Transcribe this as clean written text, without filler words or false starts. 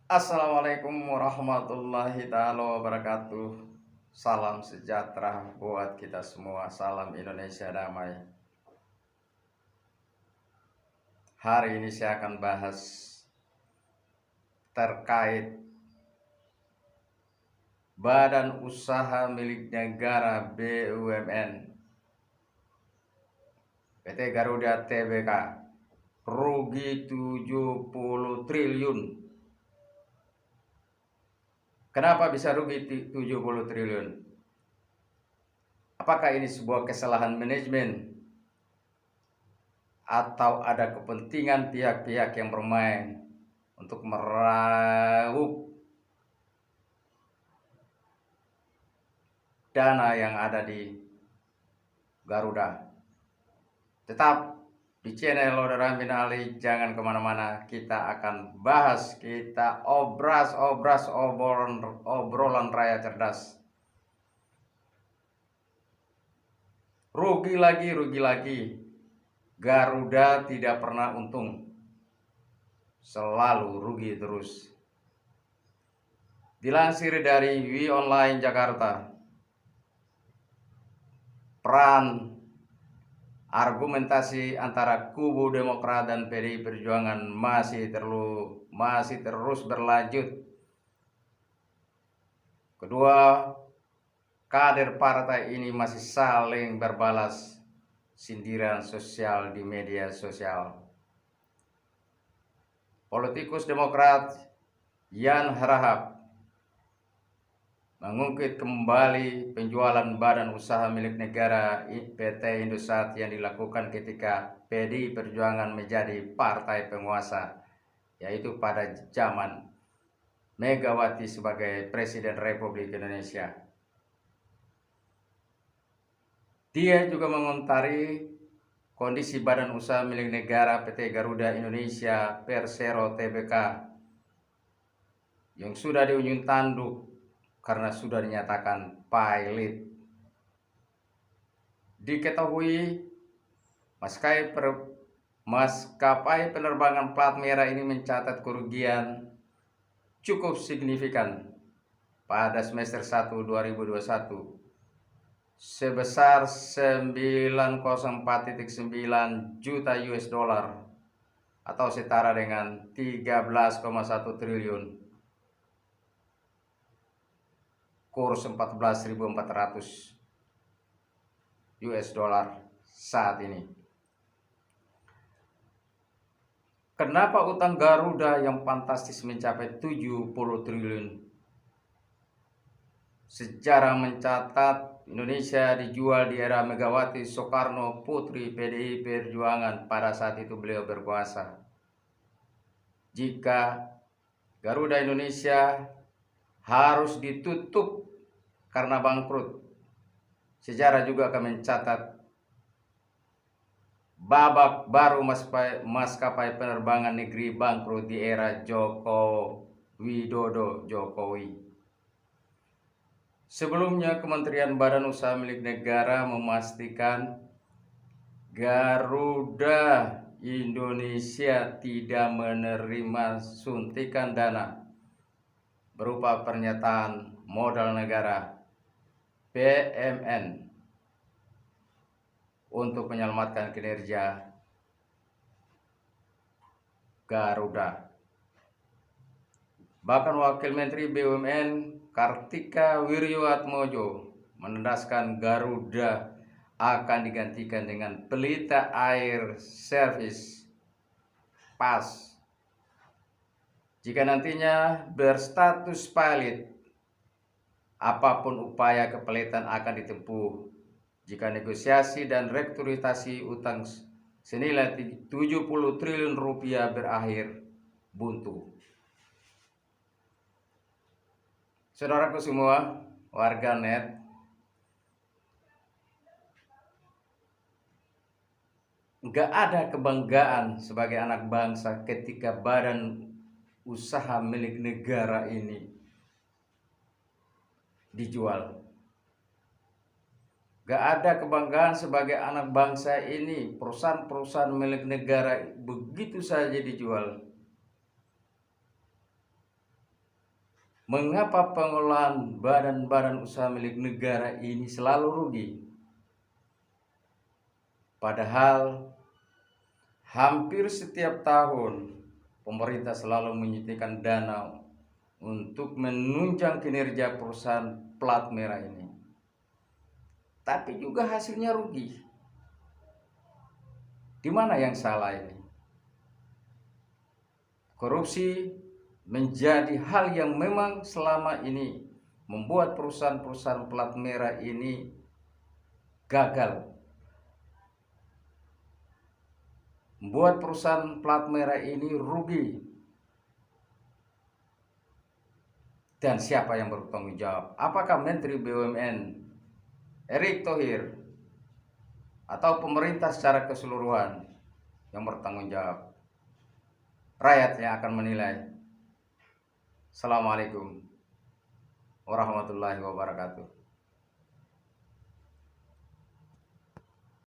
Assalamualaikum warahmatullahi ta'ala wabarakatuh. Salam sejahtera buat kita semua. Salam Indonesia damai. Hari ini saya akan bahas terkait Badan Usaha Milik Negara BUMN PT Garuda Tbk, rugi 70 triliun. Kenapa bisa rugi 70 triliun? Apakah ini sebuah kesalahan manajemen atau ada kepentingan pihak-pihak yang bermain untuk meraup dana yang ada di Garuda? Tetap di channel Lodera bin Ali, jangan kemana-mana. Kita akan bahas, kita obras obrolan raya cerdas. Rugi lagi. Garuda tidak pernah untung, selalu rugi terus. Dilansir dari WIOnline Jakarta, peran argumentasi antara kubu Demokrat dan PDI Perjuangan masih terus berlanjut. Kedua kader partai ini masih saling berbalas sindiran sosial di media sosial. Politikus Demokrat Yan Harahap mengungkit kembali penjualan badan usaha milik negara PT Indosat yang dilakukan ketika PDI Perjuangan menjadi partai penguasa, yaitu pada zaman Megawati sebagai Presiden Republik Indonesia. Dia juga mengomentari kondisi badan usaha milik negara PT Garuda Indonesia Persero Tbk yang sudah diunjung tanduk karena sudah dinyatakan pailit. Diketahui maskapai penerbangan plat merah ini mencatat kerugian cukup signifikan pada semester 1 2021 sebesar 904,9 juta US dollar atau setara dengan 13,1 triliun, kurs 14.400 US dollar saat ini. Kenapa utang Garuda yang fantastis mencapai 70 triliun? Sejarah mencatat Indonesia dijual di era Megawati Soekarno Putri PDI Perjuangan pada saat itu beliau berkuasa. Jika Garuda Indonesia harus ditutup karena bangkrut, sejarah juga akan mencatat babak baru maskapai penerbangan negeri bangkrut di era Jokowi. Sebelumnya, Kementerian Badan Usaha Milik Negara memastikan Garuda Indonesia tidak menerima suntikan dana berupa pernyataan modal negara PMN untuk menyelamatkan kinerja Garuda. Bahkan Wakil Menteri BUMN Kartika Wirjoatmojo menandaskan Garuda akan digantikan dengan Pelita Air Service PAS jika nantinya berstatus pilot. Apapun upaya kepelitan akan ditempuh jika negosiasi dan restrukturisasi utang senilai 70 triliun rupiah berakhir buntu. Saudaraku semua, warga net, nggak ada kebanggaan sebagai anak bangsa ketika badan usaha milik negara ini dijual. Nggak ada kebanggaan sebagai anak bangsa ini, perusahaan-perusahaan milik negara begitu saja dijual. Mengapa pengelolaan badan-badan usaha milik negara ini selalu rugi? Padahal hampir setiap tahun pemerintah selalu menyuntikkan dana untuk menunjang kinerja perusahaan plat merah ini. Tapi juga hasilnya rugi. Di mana yang salah ini? Korupsi menjadi hal yang memang selama ini membuat perusahaan-perusahaan plat merah ini gagal. Membuat perusahaan plat merah ini rugi. Dan siapa yang bertanggung jawab? Apakah Menteri BUMN Erick Thohir atau pemerintah secara keseluruhan yang bertanggung jawab? Rakyat yang akan menilai. Assalamualaikum warahmatullahi wabarakatuh.